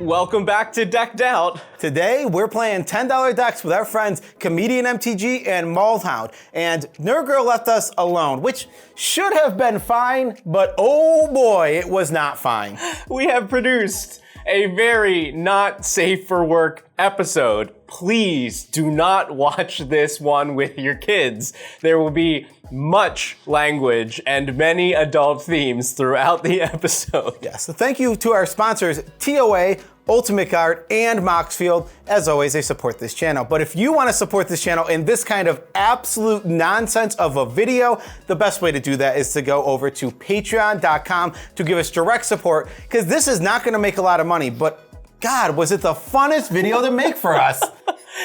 Welcome back to Decked Out. Today, we're playing $10 decks with our friends ComedIanMTG and MMaldhound. And NerdGirl left us alone, which should have been fine, but oh boy, it was not fine. We have produced a very not safe for work episode. Please do not watch this one with your kids. There will be much language and many adult themes throughout the episode. Yes, so thank you to our sponsors, TOA, Ultimate Guard, and Moxfield. As always, they support this channel. But if you want to support this channel in this kind of absolute nonsense of a video, the best way to do that is to go over to patreon.com to give us direct support, because this is not going to make a lot of money, but God, was it the funnest video to make for us.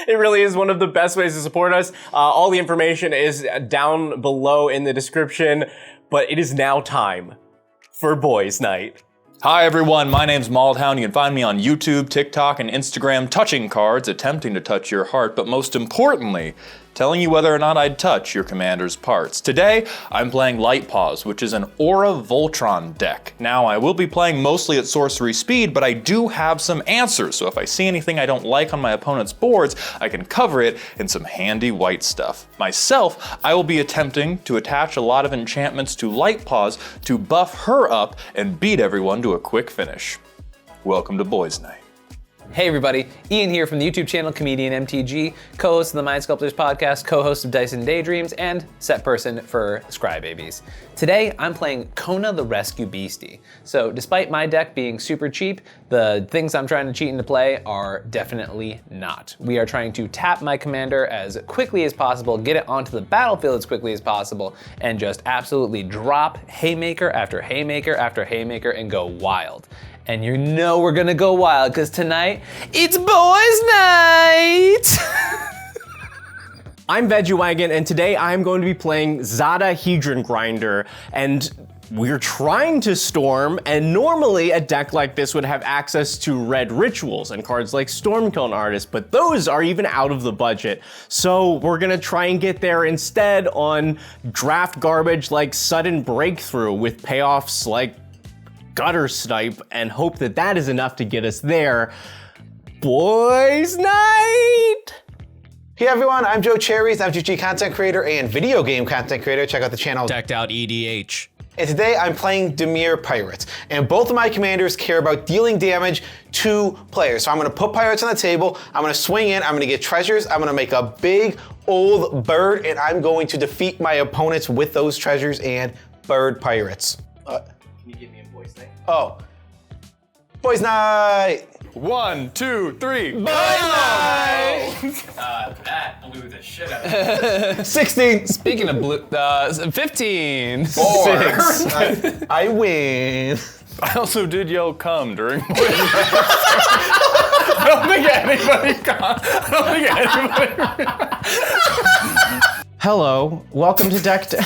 It really is one of the best ways to support us. All the information is down below in the description, but it is now time for Boys Night. Hi everyone, my name's MMaldhound. You can find me on YouTube, TikTok, and Instagram touching cards, attempting to touch your heart, but most importantly, telling you whether or not I'd touch your commander's parts. Today, I'm playing Light Paws, which is an Aura Voltron deck. Now, I will be playing mostly at sorcery speed, but I do have some answers, so if I see anything I don't like on my opponent's boards, I can cover it in some handy white stuff. Myself, I will be attempting to attach a lot of enchantments to Light Paws to buff her up and beat everyone to a quick finish. Welcome to Boys Night. Hey everybody, Ian here from the YouTube channel ComedIanMTG, co-host of the Mind Sculptors podcast, co-host of Dice and Daydreams, and set person for Scry Babies. Today, I'm playing Kona the Rescue Beastie. So despite my deck being super cheap, the things I'm trying to cheat into play are definitely not. We are trying to tap my commander as quickly as possible, get it onto the battlefield as quickly as possible, and just absolutely drop haymaker after haymaker after haymaker and go wild. And you know we're gonna go wild, because tonight, it's Boys Night! I'm Veggiewagonyee, and today I'm going to be playing Zada Hedron Grinder, and we're trying to storm, and normally a deck like this would have access to red rituals and cards like Stormkiln Artist, but those are even out of the budget. So we're gonna try and get there instead on draft garbage like Sudden Breakthrough with payoffs like Gutter Snipe, and hope that that is enough to get us there. Boys Night! Hey everyone, I'm Joe Cherries, MTG content creator and video game content creator. Check out the channel Decked Out EDH. And today I'm playing Dimir Pirates. And both of my commanders care about dealing damage to players. So I'm gonna put pirates on the table, I'm gonna swing in, I'm gonna get treasures, I'm gonna make a big old bird, and I'm going to defeat my opponents with those treasures and bird pirates. Can you give me a voice thing? Oh. Boys Night! 1, 2, 3. Boys Night! That blew the shit out of me. 16. Speaking of blue, 15. 4. I win. I also did yell come during Boys Night. I don't think anybody Hello, welcome to Decked You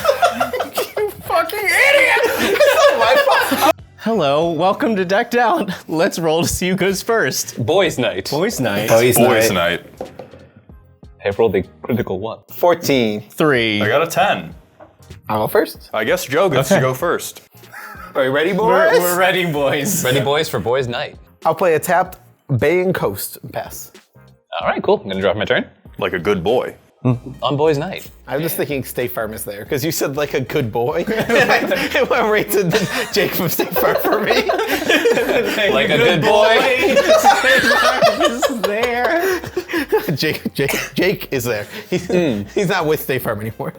fucking idiot! It's not my fault. Hello, welcome to Decked Out. Let's roll to see who goes first. Boys Night. Boys Night. Boys Night. Hey, roll the critical one. 14. 3. I got a 10. I'll go first. I guess Joe gets to go first. Are you ready, boys? We're ready, boys. Ready, boys, for Boys Night. I'll play a tapped Bay and Coast pass. All right, cool. I'm gonna draw my turn. Like a good boy. On Boys Night. I'm just thinking State Farm is there, because you said like a good boy. It went right to Jake from State Farm for me. Like a good boy. Is there. Jake is there. He's not with State Farm anymore.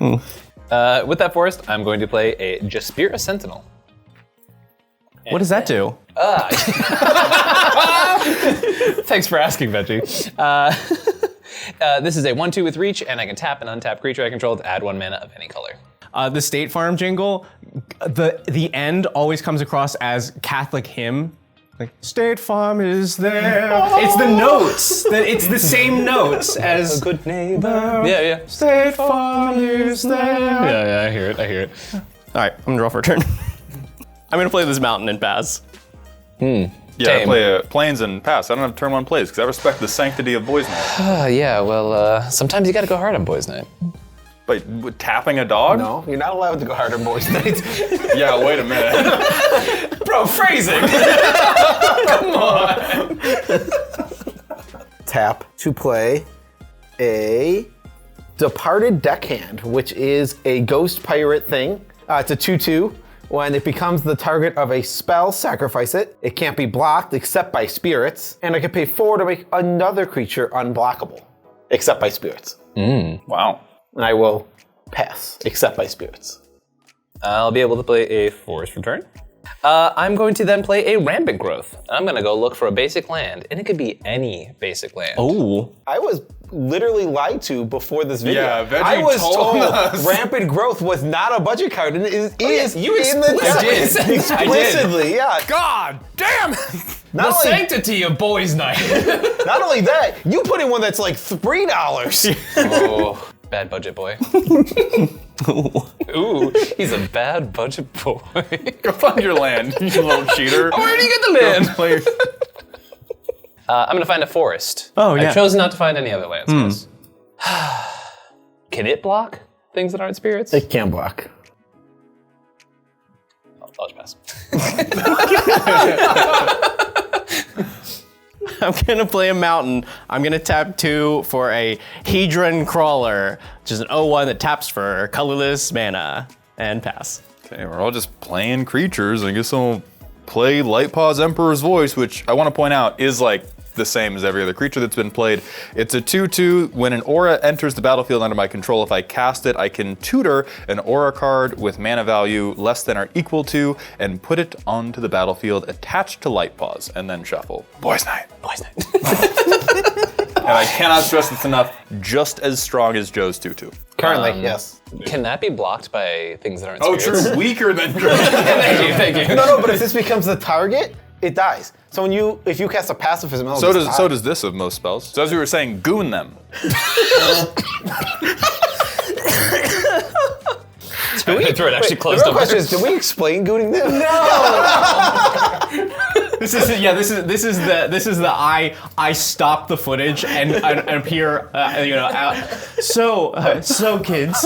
With that forest, I'm going to play a Jaspira Sentinel. What does that do? Thanks for asking, Veggie. This is a 1/2 with reach, and I can tap an untapped creature I control to add 1 mana of any color. The State Farm jingle, the end always comes across as Catholic hymn. Like, State Farm is there. It's the notes. It's the same notes as A good neighbor. Yeah. State Farm is there. Yeah, I hear it. All right, I'm gonna draw for a turn. I'm gonna play this mountain and pass. Yeah, I play planes and pass. I don't have turn 1 plays because I respect the sanctity of Boys Night. Yeah, well, sometimes you gotta go hard on Boys Night. But with tapping a dog? No, you're not allowed to go hard on Boys Night. Yeah, wait a minute. Bro, phrasing! Come on! tap to play a Departed Deckhand, which is a ghost pirate thing. It's a 2/2. When it becomes the target of a spell, sacrifice it. It can't be blocked except by spirits. And I can pay 4 to make another creature unblockable, except by spirits. Wow. And I will pass, except by spirits. I'll be able to play a Forest Return. I'm going to then play a Rampant Growth. I'm gonna go look for a basic land, and it could be any basic land. Oh. I was literally lied to before this video. Yeah, Veggie I was told us. Rampant Growth was not a budget card, and it is you in the explicitly said that. explicitly, yeah. God damn it! Not only, sanctity of boys' night. not only that, you put in one that's like $3. Oh, bad budget boy. Ooh, he's a bad budget boy. Go find your land, you little cheater. Where do you get the land? Play your- I'm gonna find a forest. Oh, yeah. I've chosen not to find any other lands. Guys. Can it block things that aren't spirits? It can block. I'll just pass. I'm gonna play a mountain. I'm gonna tap 2 for a Hedron Crawler, which is an 0/1 that taps for colorless mana, and pass. Okay, we're all just playing creatures. I guess I'll play Lightpaw's Emperor's Voice, which I want to point out is like the same as every other creature that's been played. It's a 2/2. When an aura enters the battlefield under my control, if I cast it, I can tutor an aura card with mana value less than or equal to and put it onto the battlefield attached to Lightpaws and then shuffle. Boys' night. Boys' night. And I cannot stress this enough, just as strong as Joe's 2/2. Currently, yes. Can that be blocked by things that aren't Oh, spirits? true. Weaker than Thank you. No, but if this becomes the target, it dies. So if you cast a pacifism, So does this of most spells. So as we were saying, goon them. Throw it actually The closed real up. question is, did we explain gooning them? This is the I stop the footage and appear so kids.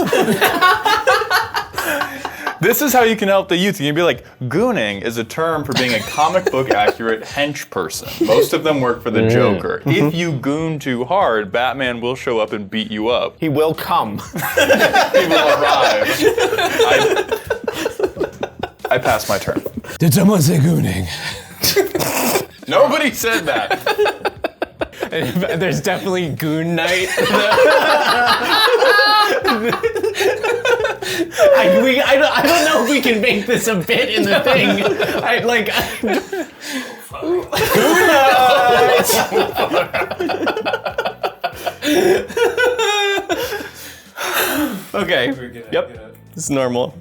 This is how you can help the youth. You can be like, gooning is a term for being a comic book accurate hench person. Most of them work for the Joker. If you goon too hard, Batman will show up and beat you up. He will come. He will arrive. I passed my turn. Did someone say gooning? Nobody said that. There's definitely Goon Night. I don't know if we can make this a bit in the thing. Okay. Yep. It's normal.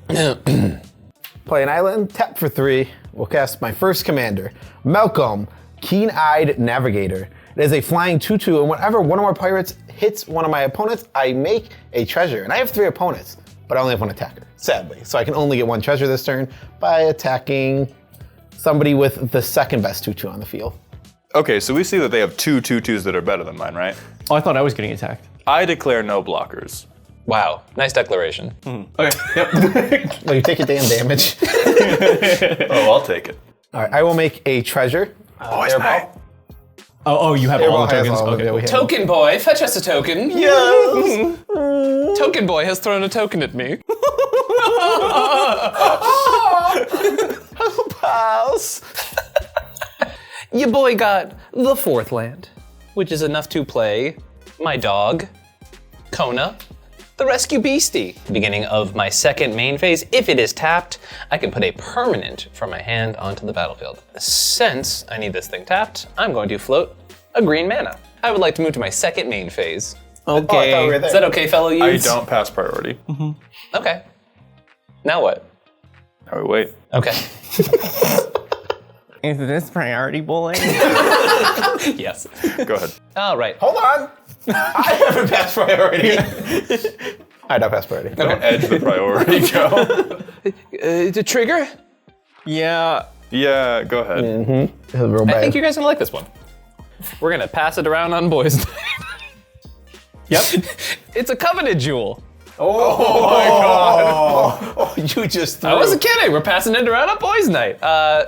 Play an island, tap for 3. We'll cast my first commander, Malcolm, Keen-Eyed Navigator. It is a flying 2/2, and whenever one or more pirates hits one of my opponents, I make a treasure. And I have 3 opponents, but I only have 1 attacker, sadly. So I can only get 1 treasure this turn by attacking somebody with the second best 2/2 on the field. Okay, so we see that they have 2 2/2s that are better than mine, right? Oh, I thought I was getting attacked. I declare no blockers. Wow, nice declaration. Okay. Yep. Well, you take your damn damage. Oh, I'll take it. All right, I will make a treasure. Boys' Airball. night. Oh, you have all Airball the has tokens. all of Okay. it, we have- Token boy, fetch us a token. Yes! Token boy has thrown a token at me. Pass. Your boy got the 4th land, which is enough to play my dog, Kona, the Rescue Beastie. Beginning of my second main phase, if it is tapped, I can put a permanent from my hand onto the battlefield. Since I need this thing tapped, I'm going to float a green mana. I would like to move to my second main phase. Oh, I thought we were there. Is that okay, fellow I youths? don't pass priority. Okay. Now what? Now we wait. Okay. Is this priority bowling? Yes. Go ahead. All right. Hold on. I haven't passed priority. I don't pass priority. Don't edge the priority, Joe. The trigger? Yeah. Yeah, go ahead. Real bad. I think you guys are gonna like this one. We're gonna pass it around on boys' night. Yep. It's a coveted jewel. Oh, you just threw. I wasn't kidding. We're passing it around on boys' night.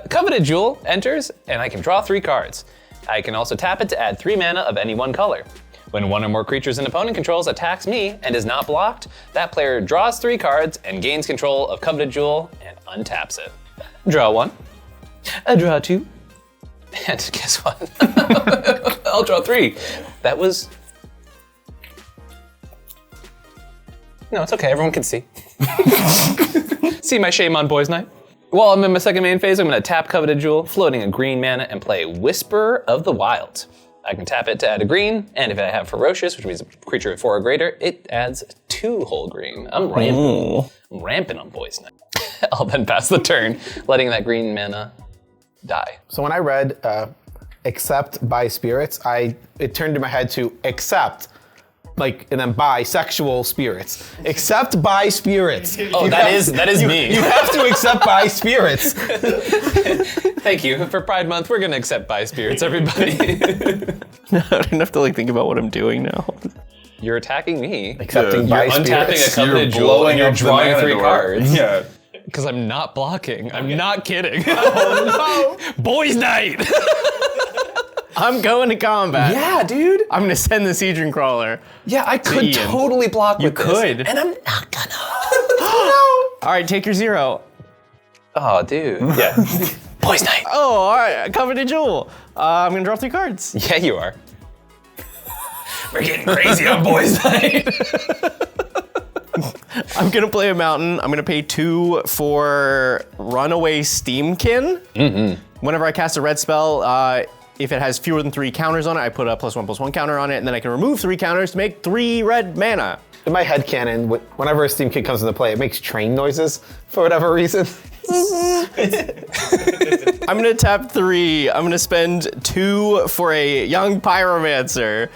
Coveted jewel enters, and I can draw 3 cards. I can also tap it to add 3 mana of any one color. When one or more creatures an opponent controls attacks me and is not blocked, that player draws 3 cards and gains control of Coveted Jewel and untaps it. Draw 1. I draw 2. And guess what? I'll draw 3. That was... No, it's okay, everyone can see. See my shame on Boys Night? While I'm in my second main phase, I'm gonna tap Coveted Jewel, floating a green mana, and play Whisper of the Wild. I can tap it to add a green, and if I have Ferocious, which means a creature of 4 or greater, it adds 2 whole green. I'm ramping. I'm ramping on Boys Night. I'll then pass the turn, letting that green mana die. So when I read accept by spirits, it turned in my head to accept, like, and then bisexual spirits. Accept by spirits. Oh, that is me. You have to accept by spirits. Thank you. For Pride Month, we're gonna accept bi spirits, everybody. I don't have to like think about what I'm doing now. You're attacking me. Accepting You're by Untapping a spirits. Coveted You're Jewel blowing and you're up the drawing mana 3 door. cards. Yeah. Because I'm not blocking. I'm not kidding. Oh no! Boys Night! I'm going to combat. Yeah, dude. I'm gonna send the Siege Crawler. Yeah, I could Ian. totally block with could. this. And I'm not gonna. All right, take your 0. Oh, dude. Yeah. Boys Night. Oh, all right, Coveted Jewel. I'm gonna draw 3 cards. Yeah, you are. We're getting crazy on Boys Night. I'm gonna play a mountain. I'm gonna pay 2 for Runaway Steamkin. Whenever I cast a red spell, if it has fewer than 3 counters on it, I put a +1/+1 counter on it, and then I can remove 3 counters to make 3 red mana. In my headcanon, whenever a Steam Kid comes into play, it makes train noises for whatever reason. I'm gonna tap 3. I'm gonna spend 2 for a Young Pyromancer.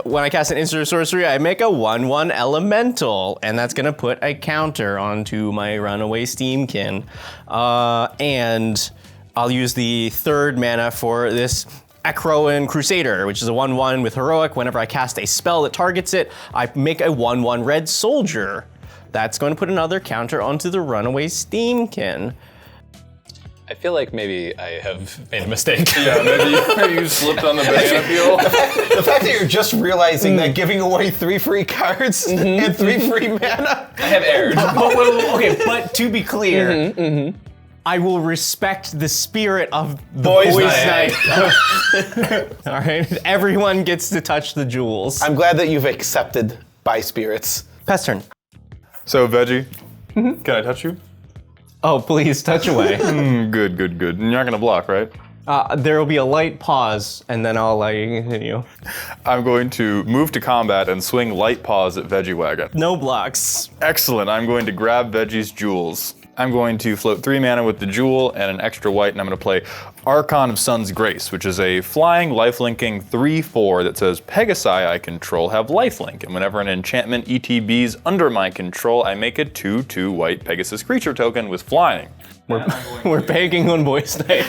When I cast an instant or sorcery, I make a 1/1 elemental, and that's gonna put a counter onto my Runaway Steamkin. And I'll use the 3rd mana for this Acroan Crusader, which is a 1/1 with Heroic. Whenever I cast a spell that targets it, I make a 1/1 red soldier. That's going to put another counter onto the Runaway Steamkin. I feel like maybe I have made a mistake. Yeah, maybe you slipped on the banana peel. The fact that you're just realizing that giving away 3 free cards and 3 free mana. I have erred. Okay, but to be clear, I will respect the spirit of the Boys' Boys' Night. Night. All right, everyone gets to touch the jewels. I'm glad that you've accepted by spirits. Pass turn. So, Veggie, can I touch you? Oh, please, touch away. Good. And you're not gonna block, right? There will be a light pause, and then I'll let you continue. I'm going to move to combat and swing light paws at VeggieWagon. No blocks. Excellent. I'm going to grab Veggie's jewels. I'm going to float 3 mana with the jewel and an extra white, and I'm going to play Archon of Sun's Grace, which is a flying lifelinking 3/4 that says Pegasi I control have lifelink, and whenever an enchantment ETBs under my control, I make a 2/2 white Pegasus creature token with flying. We're begging on Boys' Night.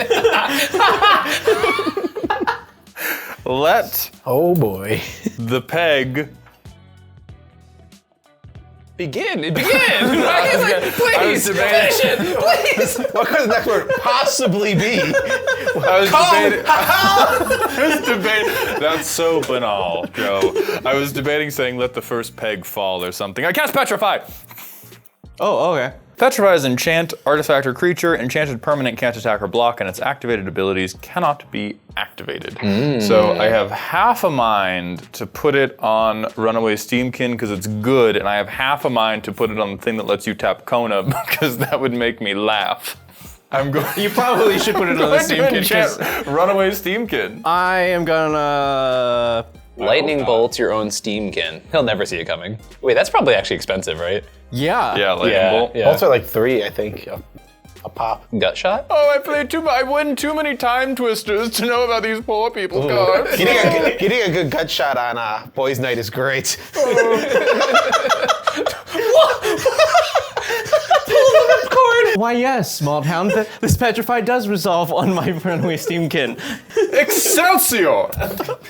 Let Oh boy. the peg Begin. I was Please, debating- finish it. Please. What could the next word possibly be? I was debating. That's so banal, Joe. I was debating saying let the first peg fall or something. I cast Petrify. Oh, okay. Petrify is enchant, artifact or creature, enchanted permanent can't attack or block, and its activated abilities cannot be activated. So I have half a mind to put it on Runaway Steamkin because it's good, and I have half a mind to put it on the thing that lets you tap Kona because that would make me laugh. I'm going. You probably should put it on the Steamkin. 'Cause Runaway Steamkin. I am gonna. Lightning bolts your own Steamkin. He'll never see it coming. Wait, that's probably actually expensive, right? Yeah. Yeah, lightning bolt. Yeah. Bolts are like 3, I think, a pop. Gut shot? Oh, I win too many time twisters to know about these poor people's cards. Getting a good gut shot on Boys' Night is great. Why, yes, MMaldhound. This Petrify does resolve on my Runaway Steamkin. Excelsior!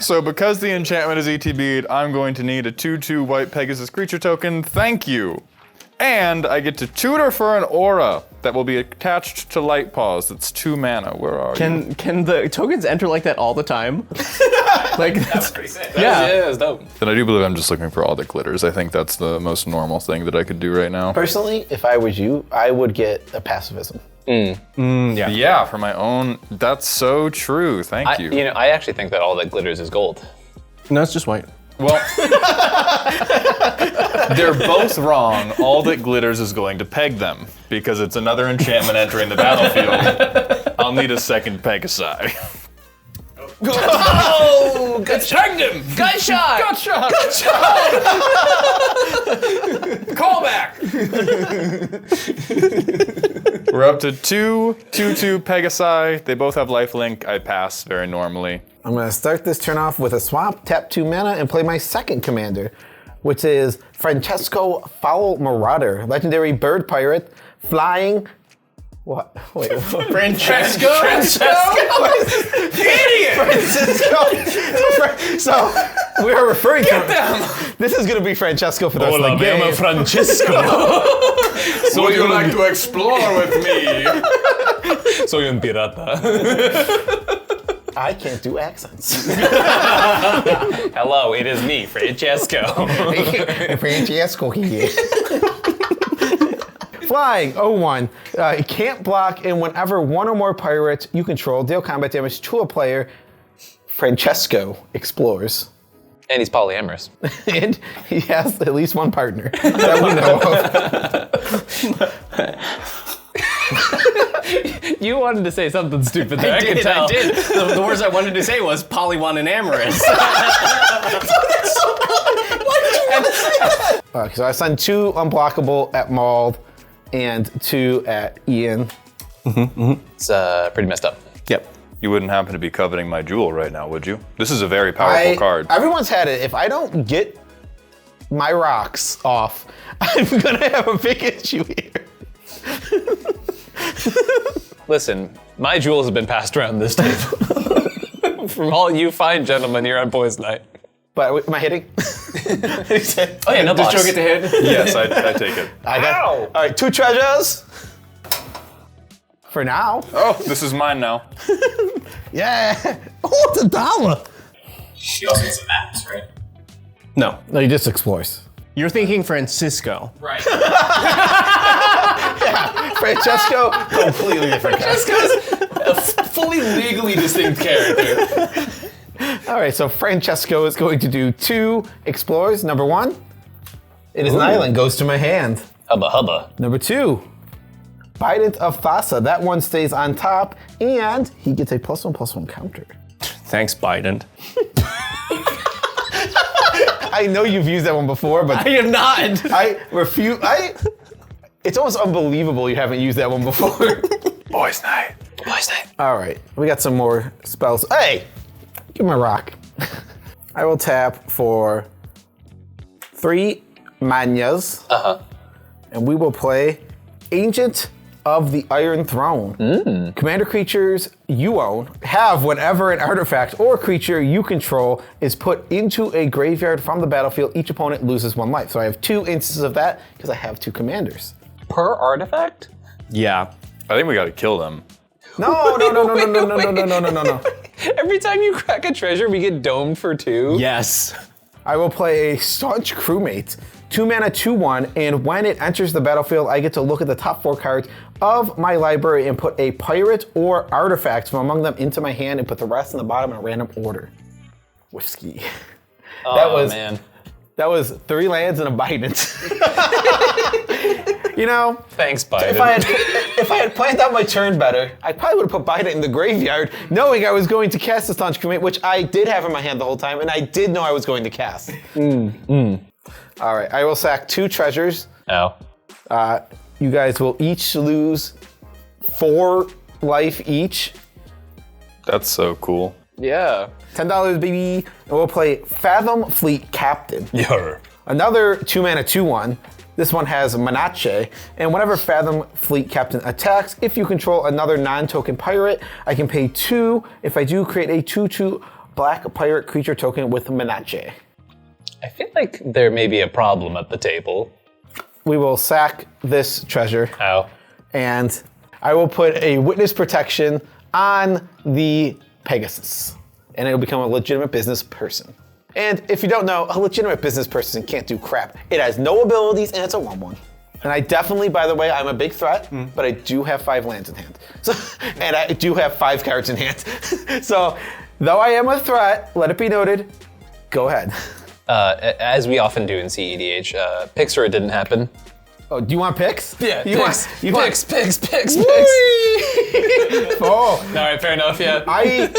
So because the enchantment is ETB'd, I'm going to need a 2/2 white Pegasus creature token. Thank you. And I get to tutor for an aura that will be attached to Light Paws. That's 2 mana. Where are you? Can the tokens enter like that all the time? Like that's Pretty sick. Yeah. That's dope. And I do believe I'm just looking for all the glitters. I think that's the most normal thing that I could do right now. Personally, if I was you, I would get a pacifism. Yeah, for my own. That's so true. Thank you. You know, I actually think that all that glitters is gold. No, it's just white. Well, they're both wrong. All that glitters is going to peg them because it's another enchantment entering the battlefield. I'll need a second Pegasi. Oh, good shot! Him! Gut shot! Gut shot! Gut shot! Call back! We're up to 2/2 Pegasi. They both have lifelink. I pass very normally. I'm going to start this turn off with a swamp, tap 2 mana, and play my second commander, which is Francesco Foul Marauder, legendary bird pirate, flying. What? Wait. Francesco? Idiot! Francisco. So we are referring to them. This is going to be Francesco for the rest of the game. Francesco. Would you like to explore with me? Soy un pirata. I can't do accents. Hello, it is me, Francesco. Francesco here. Flying, 0/1. It can't block, and whenever one or more pirates you control deal combat damage to a player, Francesco explores. And he's polyamorous. And he has at least one partner that we know of. You wanted to say something stupid there. I I tell. did. The words I wanted to say was polyone and amorous. So I send 2 unblockable at Mald and 2 at Ian. It's pretty messed up. Yep. You wouldn't happen to be coveting my jewel right now, would you? This is a very powerful card. Everyone's had it. If I don't get my rocks off, I'm gonna have a big issue here. Listen, my jewels have been passed around this table. From all you fine gentlemen here on Boys Night. But am I hitting? Oh yeah, no Does box. Joe get to hit? Yes, I take it. I got. All right, 2 treasures. For now. Oh, this is mine now. Yeah. Oh, it's $1. She also has some maps, right? No. No, he just explores. You're thinking Francisco. Right. Francesco, completely different guy. a fully legally distinct character. All right, so Francesco is going to do 2 explores. Number 1, it is an island, goes to my hand. Hubba hubba. Number 2, Bident of Thassa. That one stays on top, and he gets a +1/+1 counter. Thanks, Biden. I know you've used that one before, but I am not. I refuse. It's almost unbelievable you haven't used that one before. Boys night. Boys Night. All right, we got some more spells. Hey, give me a rock. I will tap for 3 manas. And we will play Ancient of the Iron Throne. Commander creatures you own have whenever an artifact or creature you control is put into a graveyard from the battlefield, each opponent loses 1 life. So I have 2 instances of that because I have 2 commanders. Per artifact? Yeah. I think we gotta kill them. No. Every time you crack a treasure, we get domed for 2. Yes. I will play a Staunch Crewmate. 2 mana, 2/1, and when it enters the battlefield, I get to look at the top 4 cards of my library and put a pirate or artifact from among them into my hand and put the rest in the bottom in a random order. Whiskey. Man. That was 3 lands and a Bident. You know, Thanks, Biden. if I had planned out my turn better, I probably would have put Bident in the graveyard, knowing I was going to cast the Staunch Crewmate, which I did have in my hand the whole time, and I did know I was going to cast. All right, I will sack 2 treasures. Oh. You guys will each lose 4 life each. That's so cool. Yeah. $10, baby. And we'll play Fathom Fleet Captain. Yarr. Another 2 mana, 2/1. This one has Manache, and whenever Fathom Fleet Captain attacks, if you control another non-token pirate, I can pay 2. If I do, create a 2/2 black pirate creature token with Manache. I feel like there may be a problem at the table. we will sack this treasure. Ow. And I will put a witness protection on the Pegasus. And it'll become a legitimate business person. And if you don't know, a legitimate business person can't do crap. It has no abilities and it's a 1/1. And I definitely, by the way, I'm a big threat, but I do have 5 lands in hand. So, and I do have 5 cards in hand. So, though I am a threat, let it be noted, go ahead. As we often do in CEDH, picks or it didn't happen. Oh, do you want picks? Yeah, you picks. You want Picks. Oh. All right, fair enough, yeah. I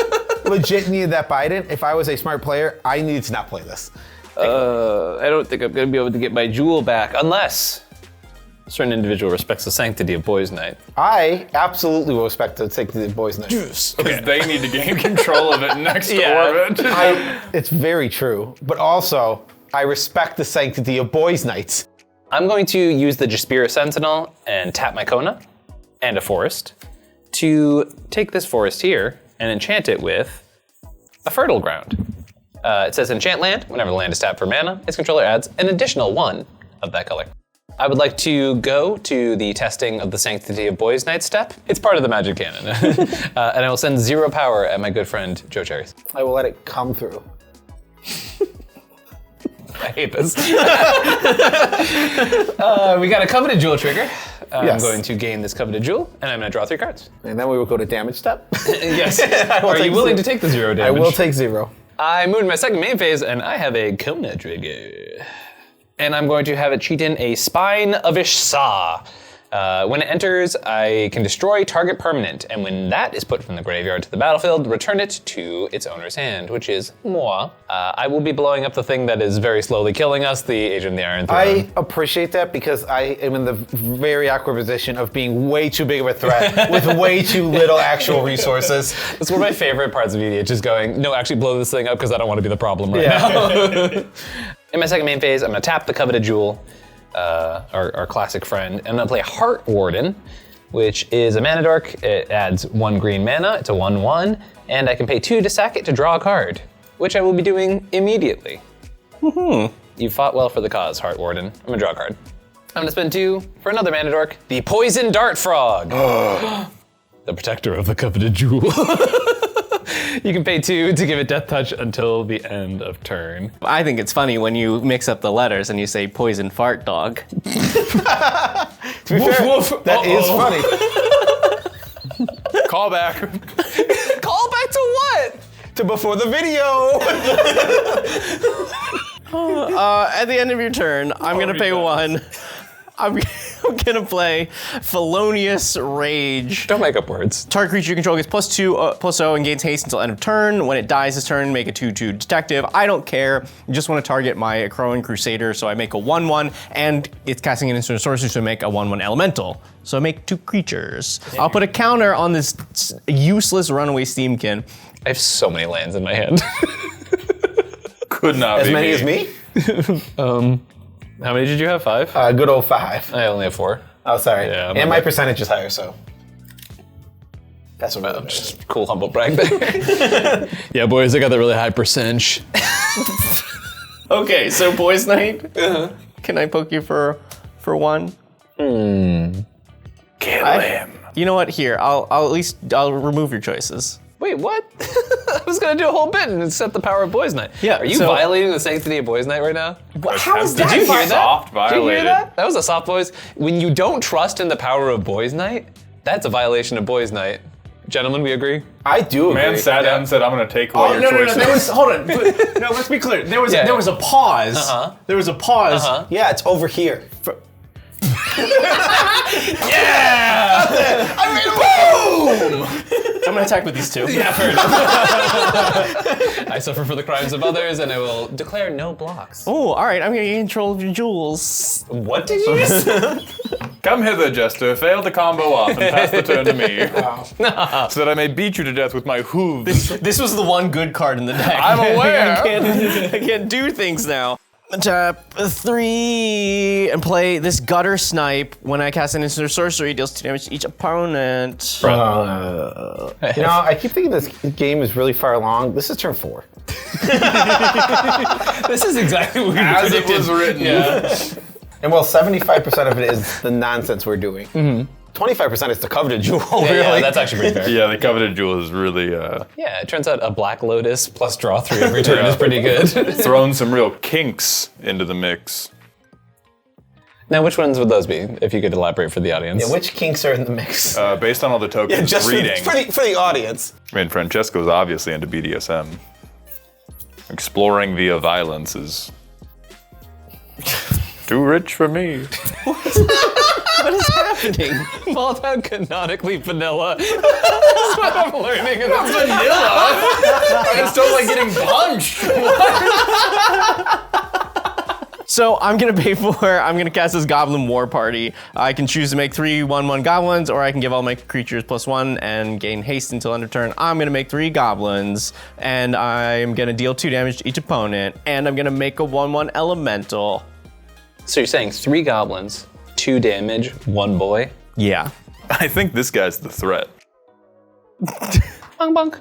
legit needed that Biden. If I was a smart player, I needed to not play this. I don't think I'm gonna be able to get my jewel back unless a certain individual respects the sanctity of Boys' Night. I absolutely will respect to take the boys' night. Because they need to gain control of it next orbit. It's very true, but also I respect the sanctity of boys' nights. I'm going to use the Jaspira Sentinel and tap my Kona and a forest to take this forest here and enchant it with a fertile ground. It says enchant land. Whenever the land is tapped for mana, its controller adds an additional 1 of that color. I would like to go to the testing of the sanctity of Boys' Night step. It's part of the Magic canon. And I will send 0 power at my good friend, Joe Cherries. I will let it come through. I hate this. We got a coveted jewel trigger. I'm Yes. going to gain this coveted jewel, and I'm going to draw 3 cards. And then we will go to damage step. Yes. Are you willing to take the 0 I damage? will take 0. I moved my second main phase, and I have a Kona trigger. And I'm going to have it cheat in a Spine of Ishsa. When it enters, I can destroy target permanent, and when that is put from the graveyard to the battlefield, return it to its owner's hand, which is moi. I will be blowing up the thing that is very slowly killing us, the Agent of the Iron Throne. I appreciate that because I am in the very awkward position of being way too big of a threat with way too little actual resources. That's one of my favorite parts of EDH, is going, no, actually blow this thing up because I don't want to be the problem right now. In my second main phase, I'm going to tap the coveted jewel, our classic friend, and I'm going to play Heart Warden, which is a mana dork. It adds 1 green mana, it's a 1/1, and I can pay 2 to sack it to draw a card, which I will be doing immediately. You fought well for the cause, Heart Warden. I'm going to draw a card. I'm going to spend 2 for another mana dork, the Poison Dart Frog. The protector of the coveted jewel. You can pay 2 to give it death touch until the end of turn. I think it's funny when you mix up the letters and you say poison fart dog. To be fair, that is funny. Call back. Call back to what? To before the video. At the end of your turn, I'm gonna pay 1. I'm gonna play Felonious Rage. Don't make up words. Target creature you control gets +2/+0 and gains haste until end of turn. When it dies this turn, make a 2/2 detective. I don't care. I just want to target my Crowan Crusader, so I make a 1/1, and it's casting an instant sorcery, so I make a 1/1 elemental. So I make 2 creatures. I'll put a counter on this useless Runaway Steamkin. I have so many lands in my hand. Could not As be many me. as me? How many did you have? 5? Good old 5. I only have 4. Oh, sorry. Yeah, and my percentage is higher, so. That's what I'm Just cool humble brag there. Yeah, boys, I got that really high percentage. Okay, so Boys Night. Can I poke you for 1? Kill him. You know what? Here, I'll remove your choices. Wait, what? I was gonna do a whole bit and accept the power of Boys Night. Yeah, Are you so- violating the sanctity of Boys Night right now? How is Did that? you hear that? soft Did you hear violated? that? That was a soft voice. When you don't trust in the power of Boys Night, that's a violation of Boys Night. Gentlemen, we agree? I do agree. Man sat down and said, I'm going to take all your No, choices. there was, hold on. No, let's be clear. There was Yeah. there was a pause. Uh-huh. There was a pause. Yeah, it's over here. I'm gonna attack with these 2. Yeah, fair enough. I suffer for the crimes of others, and I will declare no blocks. Oh, all right. I'm gonna get control of your jewels. What did you just say? Come hither, Jester. Fail to combo off and pass the turn to me. So that I may beat you to death with my hooves. This was the one good card in the deck. I'm aware. I can't do things now. Tap 3 and play this Gutter Snipe. When I cast an instant sorcery, it deals 2 damage to each opponent. You know, I keep thinking this game is really far along. This is turn 4. This is exactly what we As it predicted. was written. Yeah. And well, 75% of it is the nonsense we're doing. 25% is the coveted jewel, really. Yeah, that's actually pretty fair. Yeah, the coveted jewel is really Yeah, it turns out a Black Lotus plus draw 3 every turn is pretty good. throwing some real kinks into the mix. Now, which ones would those be, if you could elaborate for the audience? Yeah, which kinks are in the mix? Based on all the tokens Just reading. for the audience. I mean, Francesco's obviously into BDSM. Exploring via violence is too rich for me. What is happening? Maltown canonically vanilla. That's what I'm learning. It's vanilla? I just don't like getting punched. So I'm gonna cast this Goblin War Party. I can choose to make 3 1/1 goblins, or I can give all my creatures +1 and gain haste until end of turn. I'm gonna make 3 goblins, and I'm gonna deal 2 damage to each opponent, and I'm gonna make a 1/1 elemental. So you're saying 3 goblins, 2 damage, 1 boy? Yeah. I think this guy's the threat. Bong bong.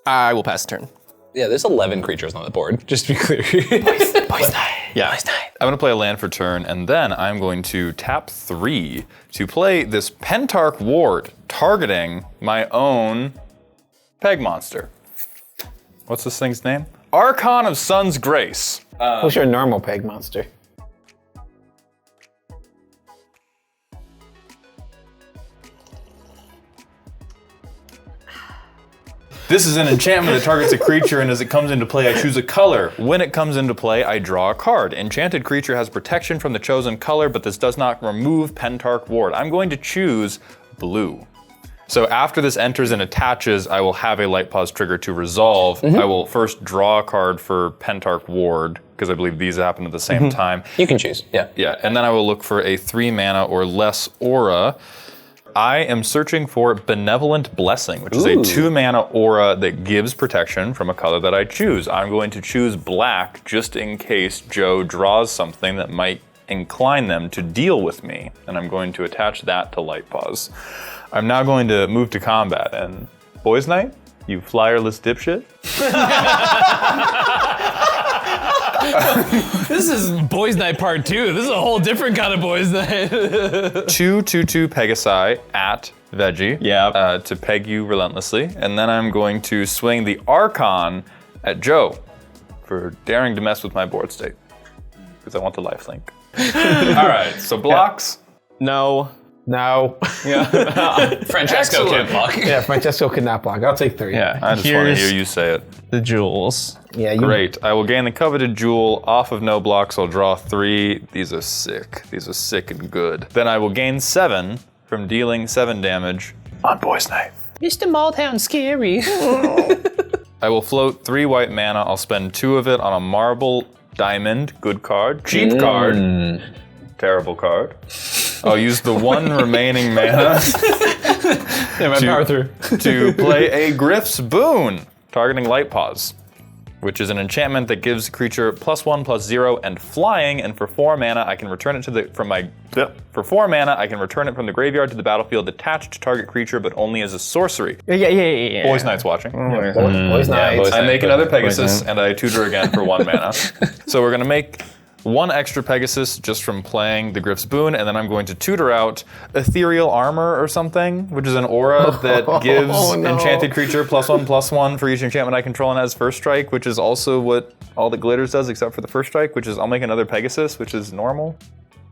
I will pass the turn. Yeah, there's 11 creatures on the board, just to be clear. Boys night. Yeah. I'm gonna play a land for turn, and then I'm going to tap 3 to play this Pentarch Ward, targeting my own Peg monster. What's this thing's name? Archon of Sun's Grace. Who's your normal peg monster? This is an enchantment that targets a creature, and as it comes into play, I choose a color. When it comes into play, I draw a card. Enchanted creature has protection from the chosen color, but this does not remove Pentarch Ward. I'm going to choose blue. So after this enters and attaches, I will have a light pause trigger to resolve. I will first draw a card for Pentarch Ward, because I believe these happen at the same time. You can choose, yeah. Yeah, and then I will look for a 3 mana or less aura. I am searching for Benevolent Blessing, which is a 2 mana aura that gives protection from a color that I choose. I'm going to choose black just in case Joe draws something that might incline them to deal with me, and I'm going to attach that to Light Pause. I'm now going to move to combat, and Boys Night, you flyerless dipshit. This is Boys Night Part 2. This is a whole different kind of Boys Night. 2/2 Pegasi at Veggie Yeah. to peg you relentlessly, and then I'm going to swing the Archon at Joe for daring to mess with my board state, because I want the lifelink. All right, so blocks. No. No. Francesco can't block. Yeah, Francesco could not block. I'll take 3. Yeah. I just want to Here's hear you say it. the jewels. Yeah, you. Great. I will gain the coveted jewel off of no blocks. I'll draw 3. These are sick. These are sick and good. Then I will gain 7 from dealing 7 damage on Boys Night. Mr. Maldhound scary. I will float 3 white mana. I'll spend 2 of it on a marble diamond. Good card. Cheap card. Terrible card. I'll use the 1 remaining mana Power through. to play a Griff's Boon, targeting Light Pause, which is an enchantment that gives a creature +1/+0 and flying. And for 4 mana, I can return it from the graveyard to the battlefield attached to target creature, but only as a sorcery. Yeah. Boys Night's watching. Boys night. Boys I Night. make another Pegasus, and I tutor again for 1 mana. So we're gonna make 1 extra Pegasus just from playing the Griff's Boon, and then I'm going to tutor out Ethereal Armor or something, which is an aura that gives enchanted creature +1/+1 for each enchantment I control and has first strike, which is also what all the glitters does except for the first strike, which is I'll make another Pegasus, which is normal.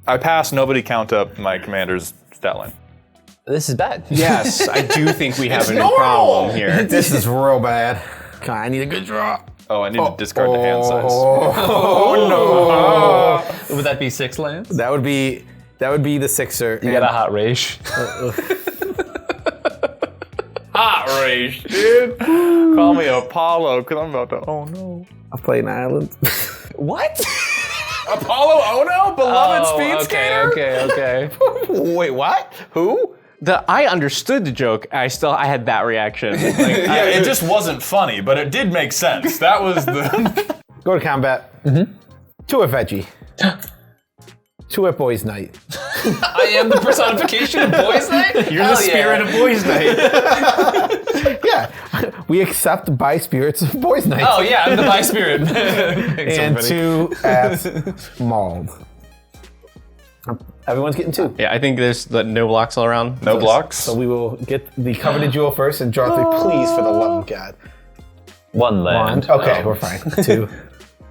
I pass, nobody count up my commander's stat line. This is bad. Yes, I do think we have a new problem here. This is real bad. Okay, I need a good draw. Oh, I need to discard the hand size. Would that be 6 lands? That would be the 6er. You got a hot rage. Hot rage, dude. Call me Apollo, because I'm about to, oh no. I'll play an island. What? Apollo Ono? Beloved speed skater? Okay. Wait, what? Who? I understood the joke. I had that reaction. Like, Yeah, it just wasn't funny, but it did make sense. That was the... Go to combat. 2 at Veggie. 2 at Boys Night. I am the personification of Boys Night? You're the spirit of Boys Night. Yeah, we accept by spirits of Boys Night. Oh yeah, I'm the by spirit. And 2 at Mauled. Everyone's getting 2. Yeah, I think there's no blocks all around. No blocks. So we will get the coveted jewel first and draw 3. Please, for the love of God. 1 land. Okay, we're fine. 2,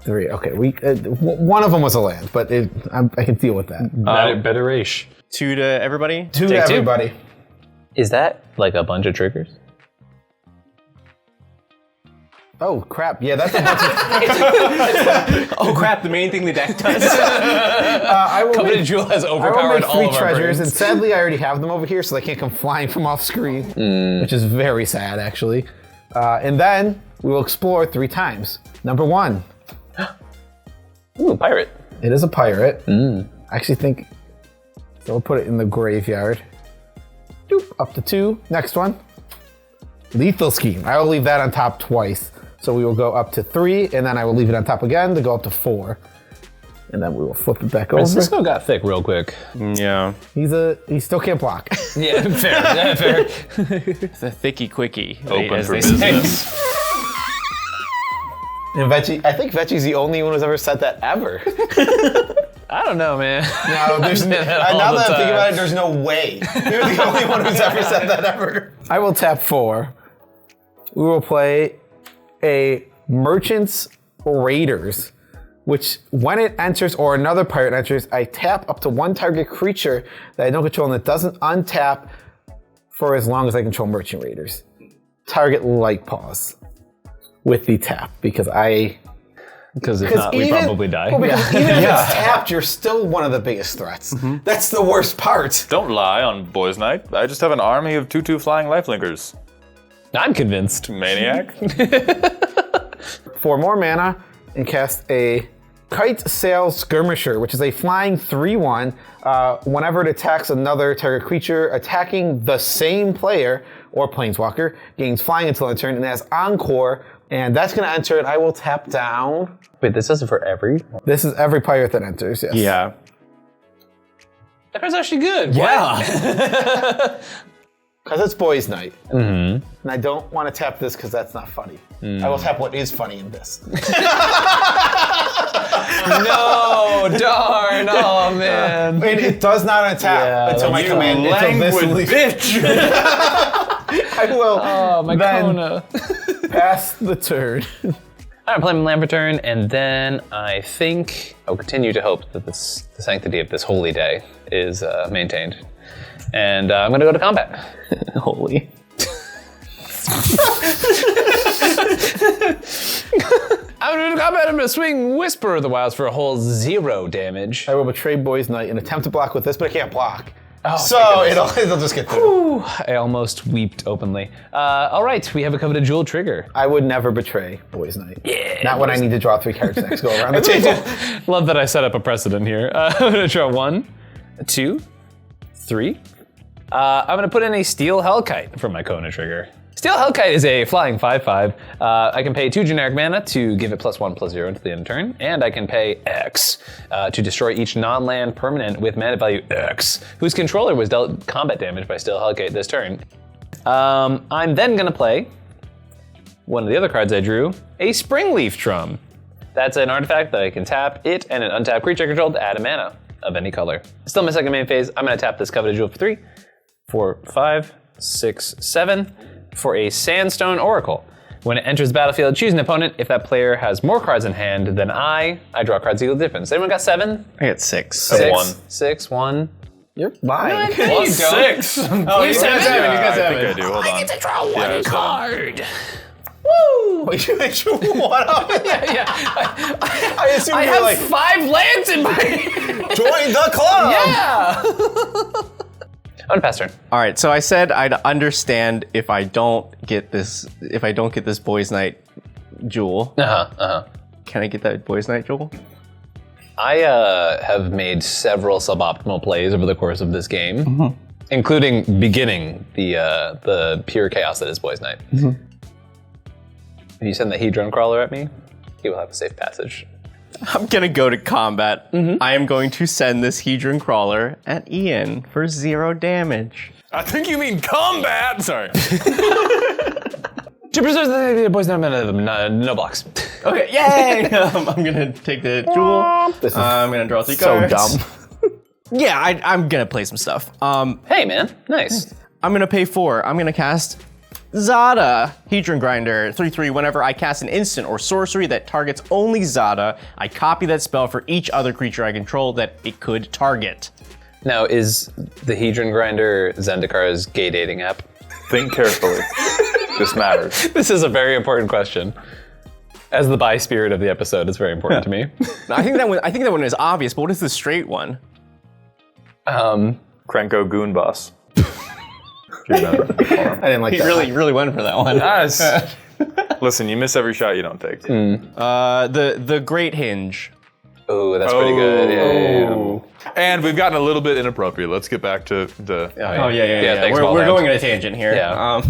3. Okay, one of them was a land, but I can deal with that. Betterish. 2 to everybody? 2 to everybody. Is that like a bunch of triggers? Oh crap! Yeah, that's a bunch of. Oh crap! The main thing the deck does. I will Coveted make, Jewel has I will overpowered make all 3 of our treasures, brains. and sadly, I already have them over here, so they can't come flying from off screen, which is very sad, actually. And then we will explore 3 times. Number 1. Ooh, pirate. It is a pirate. I actually think. So we'll put it in the graveyard. Doop, up to 2. Next one. Lethal Scheme. I will leave that on top twice. So we will go up to 3, and then I will leave it on top again to go up to 4. And then we will flip it back over. Francisco got thick real quick. Yeah. He still can't block. Yeah, fair. Yeah, fair. It's a thicky quickie. Open as for they say. business. And Veggie, I think Veggie's the only one who's ever said that ever. I don't know, man. No, there's now that I'm thinking about it, there's no way. You're the only one who's ever said that ever. I will tap 4. We will play a Merchant's Raiders, which when it enters or another pirate enters, I tap up to 1 target creature that I don't control and it doesn't untap for as long as I control Merchant Raiders. Target Light Pause with the tap because if not, we probably die. Well, because even if it's tapped, you're still one of the biggest threats. That's the worst part. Don't lie on Boys Night. I just have an army of 2/2 flying lifelinkers. I'm convinced. Maniac. 4 more mana and cast a Kite Sail Skirmisher, which is a flying 3/1. Whenever it attacks another target creature attacking the same player or planeswalker, gains flying until end turn and has Encore. And that's going to enter it. I will tap down. Wait, this isn't for every? This is every pirate that enters, yes. Yeah. That card's actually good. Yeah. Because it's Boys Night. And I don't want to tap this because that's not funny. I will tap what is funny in this. No, darn. Oh, man. And it does not untap until my command. Until this bitch. I will Kona. pass the turn. I'm playing land for turn, and then I think I'll continue to hope that the sanctity of this holy day is maintained. And I'm going to go to combat. Holy. I'm going to combat. I'm going to swing Whisper of the Wilds for a whole 0 damage. I will betray Boys Night and attempt to block with this, but I can't block. Oh, so it'll just get through. Ooh, I almost weeped openly. All right, we have a coveted jewel trigger. I would never betray Boys Night. Yeah, Not when I need to draw 3 cards next go around the table. Love that I set up a precedent here. I'm going to draw 1, 2, 3. I'm going to put in a Steel Hellkite for my Kona trigger. Steel Hellkite is a flying 5/5. I can pay 2 generic mana to give it +1/+0 until the end of turn, and I can pay X to destroy each non-land permanent with mana value X, whose controller was dealt combat damage by Steel Hellkite this turn. I'm then going to play one of the other cards I drew, a Springleaf Drum. That's an artifact that I can tap it and an untapped creature controlled to add a mana of any color. Still my second main phase. I'm going to tap this coveted jewel for 3, 4, 5, 6, 7. For a Sandstone Oracle. When it enters the battlefield, choose an opponent. If that player has more cards in hand than I draw cards equal difference. Anyone got 7? I got 6. 6. 1. 6, 1. You're lying. Plus 6. Oh, you got 7. You got 7. I think I do. Hold on. I get to draw 1 Card. Woo! Wait, you drew 1 up? Yeah. I assume I you're have like, 5 lands in my. join the club! Yeah. I'm gonna pass turn. All right, so I said I'd understand if I don't get this Boys Night jewel. Can I get that Boys Night jewel? I have made several suboptimal plays over the course of this game, including beginning the pure chaos that is Boys Night. If you send the Hedron Crawler at me, he will have a safe passage. I'm gonna go to combat. I am going to send this Hedron Crawler at Ian for 0 damage. I think you mean combat. Sorry. To preserve the Boys Night no blocks. Okay, yay! I'm gonna take the jewel. I'm gonna draw 3 So cards. dumb. Yeah, I'm gonna play some stuff. Hey, man. Nice. I'm gonna pay 4. I'm gonna cast Zada, Hedron Grinder, 3/3. Whenever I cast an instant or sorcery that targets only Zada, I copy that spell for each other creature I control that it could target. Now, is the Hedron Grinder Zendikar's gay dating app? Think carefully. This matters. This is a very important question. As the bi spirit of the episode, it's very important to me. I think that one is obvious, but what is the straight one? Krenko Goon Boss. I didn't like He that. really went for that one. Yes. Listen, you miss every shot you don't take. The Great Hinge. Oh, that's pretty good. Yeah. And we've gotten a little bit inappropriate. Let's get back to the... Oh yeah. thanks, We're Wildhound. going on a tangent here. Yeah.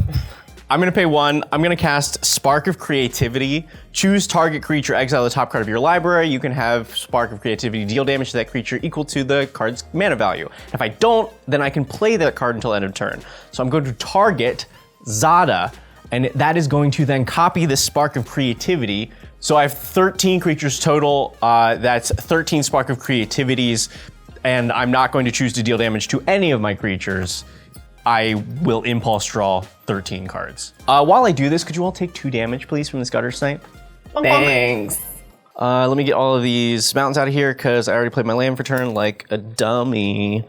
I'm gonna pay 1. I'm gonna cast Spark of Creativity. Choose target creature, exile the top card of your library. You can have Spark of Creativity deal damage to that creature equal to the card's mana value. If I don't, then I can play that card until end of turn. So I'm going to target Zada, and that is going to then copy the Spark of Creativity. So I have 13 creatures total. That's 13 Spark of Creativities, and I'm not going to choose to deal damage to any of my creatures. I will impulse draw 13 cards. While I do this, could you all take 2 damage, please, from this Gutter Snipe? Thanks. Let me get all of these mountains out of here, because I already played my land for turn like a dummy.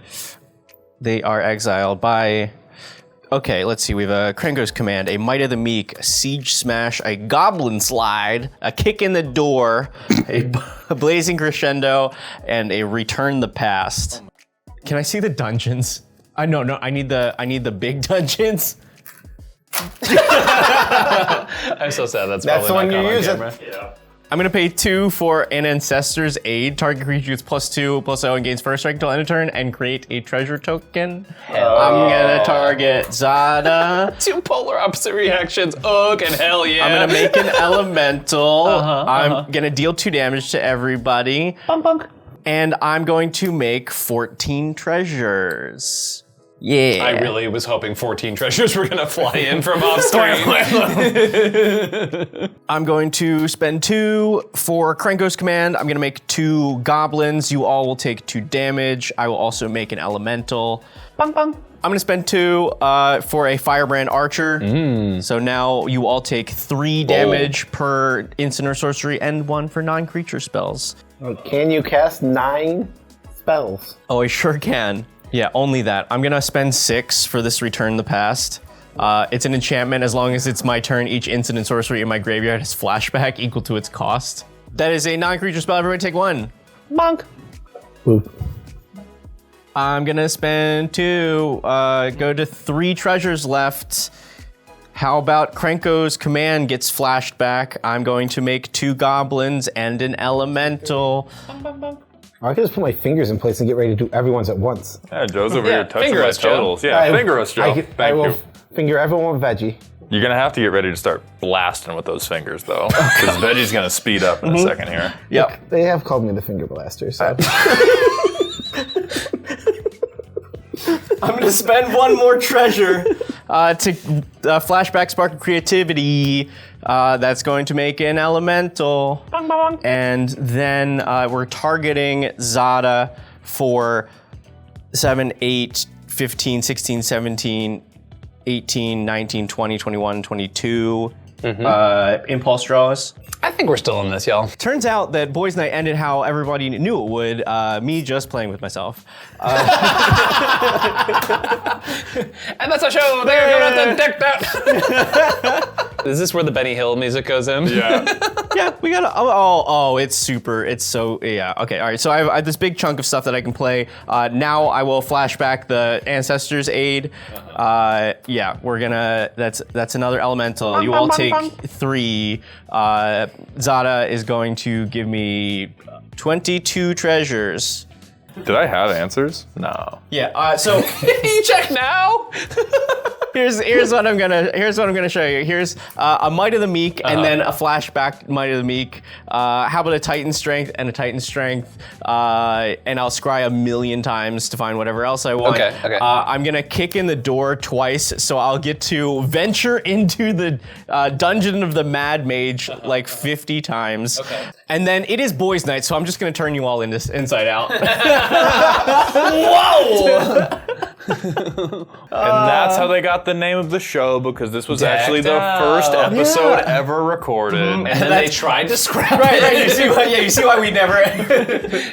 They are exiled by... Okay, let's see. We have a Krenko's Command, a Might of the Meek, a Siege Smash, a Goblin Slide, a Kick in the Door, a Blazing Crescendo, and a Return the Past. Can I see the dungeons? No, I need the big dungeons. I'm so sad. That's That's the probably one not you're caught on using. camera. I'm gonna pay 2 for an Ancestor's Aid. Target creature gets +2/+0 and gains first strike until end of turn, and create a treasure token. I'm gonna target Zada. 2 polar opposite reactions. Ugh, and hell yeah. I'm gonna make an elemental. I'm gonna deal 2 damage to everybody. And I'm going to make 14 treasures. Yeah. I really was hoping 14 treasures were gonna fly in from off screen. I'm going to spend 2 for Krenko's Command. I'm gonna make 2 goblins. You all will take 2 damage. I will also make an elemental. I'm gonna spend 2 for a Firebrand Archer. So now you all take 3 damage per instant or sorcery and 1 for non-creature spells. Can you cast 9 spells? Oh, I sure can. Yeah, only that. I'm gonna spend 6 for this Return the Past. It's an enchantment. As long as it's my turn, each instant and sorcery in my graveyard has flashback equal to its cost. That is a non-creature spell. Everybody take 1. Bonk. Boop. I'm gonna spend 2, go to 3 treasures left. How about Krenko's Command gets flashed back? I'm going to make 2 goblins and an elemental. I can just put my fingers in place and get ready to do everyone's at once. Yeah, Joe's over here touching finger my us, Joe. totals. Yeah, finger us, Joe. I Thank will you. finger everyone with veggie. You're gonna have to get ready to start blasting with those fingers, though, because Veggie's gonna speed up in a second here. Yep. They have called me the finger blaster, so. I'm gonna spend 1 more treasure to flashback Spark of Creativity. That's going to make an elemental. And then we're targeting Zada for 7, 8, 15, 16, 17, 18, 19, 20, 21, 22 impulse draws. I think we're still in this, y'all. Turns out that Boys Night ended how everybody knew it would, me just playing with myself. And that's our show. They're gonna deck that. Is this where the Benny Hill music goes in? Yeah. Yeah, we got it's super, it's so, yeah. Okay, all right, so I have this big chunk of stuff that I can play. Now I will flash back the Ancestor's Aid. Yeah, we're gonna, that's another elemental. You all take 3. Zada is going to give me 22 treasures. Did I have answers? No. Yeah, so You check now. Here's what I'm gonna show you. Here's a Might of the Meek and then a flashback Might of the Meek. How about a Titan Strength and a Titan Strength? And I'll scry a million times to find whatever else I want. Okay. I'm gonna kick in the door twice, so I'll get to venture into the dungeon of the Mad Mage like 50 times. Okay. And then it is boys' night, so I'm just gonna turn you all inside out. Whoa! And that's how they got the name of the show, because this was actually the first episode ever recorded. And then they tried to scrap it. Right. You see why we never.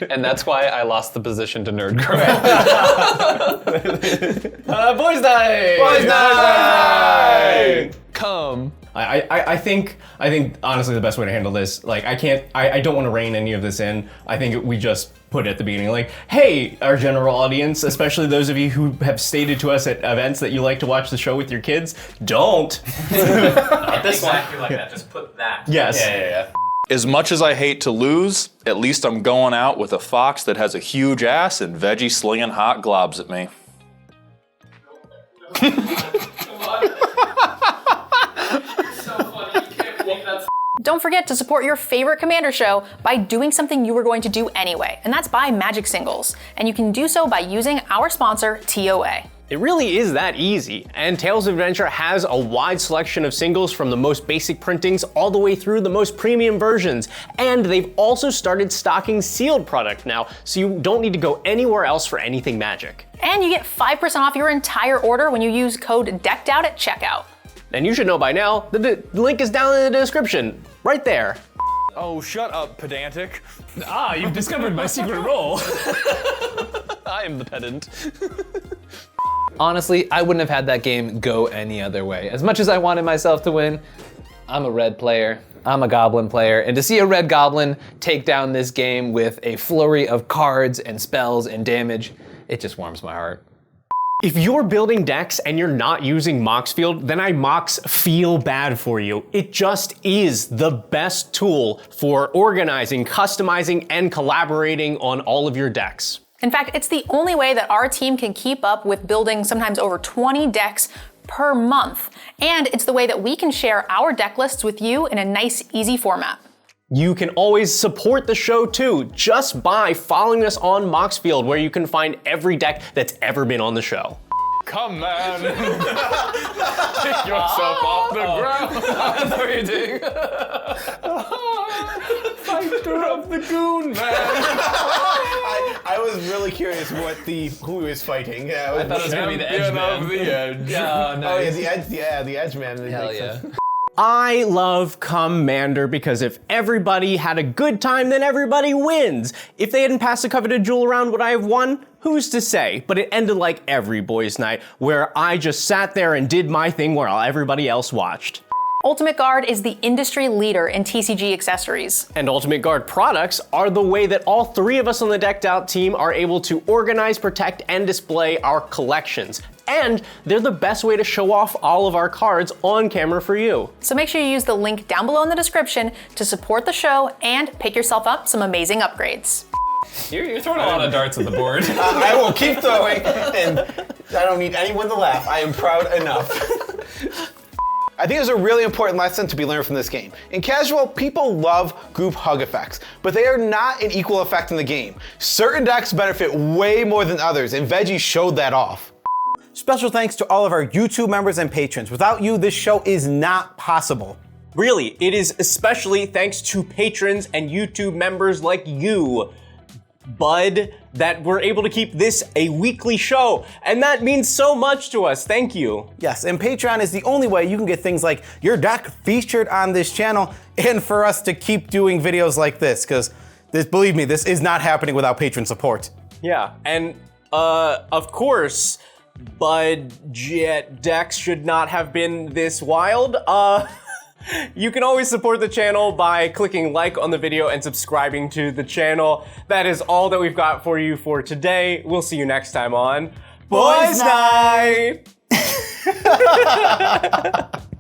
And that's why I lost the position to Nerd Girl. Boys' night. Boys' night. Come. I think honestly the best way to handle this, like I don't want to rein any of this in. I think we just put it at the beginning, like, hey, our general audience, especially those of you who have stated to us at events that you like to watch the show with your kids, don't. Not this exactly like that. Just put that. Yes. Yeah. As much as I hate to lose, at least I'm going out with a fox that has a huge ass and veggie slinging hot globs at me. Don't forget to support your favorite Commander show by doing something you were going to do anyway, and that's buy Magic singles. And you can do so by using our sponsor, TOA. It really is that easy, and Tales of Adventure has a wide selection of singles from the most basic printings all the way through the most premium versions. And they've also started stocking sealed product now, so you don't need to go anywhere else for anything Magic. And you get 5% off your entire order when you use code DECKEDOUT at checkout. And you should know by now, the link is down in the description, right there. Oh, shut up, pedantic. You've discovered my secret role. I am the pedant. Honestly, I wouldn't have had that game go any other way. As much as I wanted myself to win, I'm a red player. I'm a goblin player, and to see a red goblin take down this game with a flurry of cards and spells and damage, it just warms my heart. If you're building decks and you're not using Moxfield, then I feel bad for you. It just is the best tool for organizing, customizing, and collaborating on all of your decks. In fact, it's the only way that our team can keep up with building sometimes over 20 decks per month. And it's the way that we can share our deck lists with you in a nice, easy format. You can always support the show too, just by following us on Moxfield, where you can find every deck that's ever been on the show. Come, man. Pick yourself off the ground. That's what you're doing. Fighter of the goon, man. I was really curious who he was fighting. I thought it was gonna be the Edge Man. Of the Edge. Yeah, nice. The Edge Man. Hell yeah. I love Commander because if everybody had a good time, then everybody wins. If they hadn't passed the coveted jewel around, would I have won? Who's to say? But it ended like every boys' night, where I just sat there and did my thing while everybody else watched. Ultimate Guard is the industry leader in TCG accessories. And Ultimate Guard products are the way that all three of us on the Decked Out team are able to organize, protect, and display our collections. And they're the best way to show off all of our cards on camera for you. So make sure you use the link down below in the description to support the show and pick yourself up some amazing upgrades. You're throwing a lot of darts at the board. I will keep throwing, and I don't need anyone to laugh. I am proud enough. I think there's a really important lesson to be learned from this game. In casual, people love group hug effects, but they are not an equal effect in the game. Certain decks benefit way more than others, and Veggie showed that off. Special thanks to all of our YouTube members and patrons. Without you, this show is not possible. Really, it is especially thanks to patrons and YouTube members like you, Bud, that we're able to keep this a weekly show. And that means so much to us. Thank you. Yes, and Patreon is the only way you can get things like your deck featured on this channel and for us to keep doing videos like this, because believe me, this is not happening without patron support. Yeah, and of course, budget decks should not have been this wild. You can always support the channel by clicking like on the video and subscribing to the channel. That is all that we've got for you for today. We'll see you next time on Boys Night!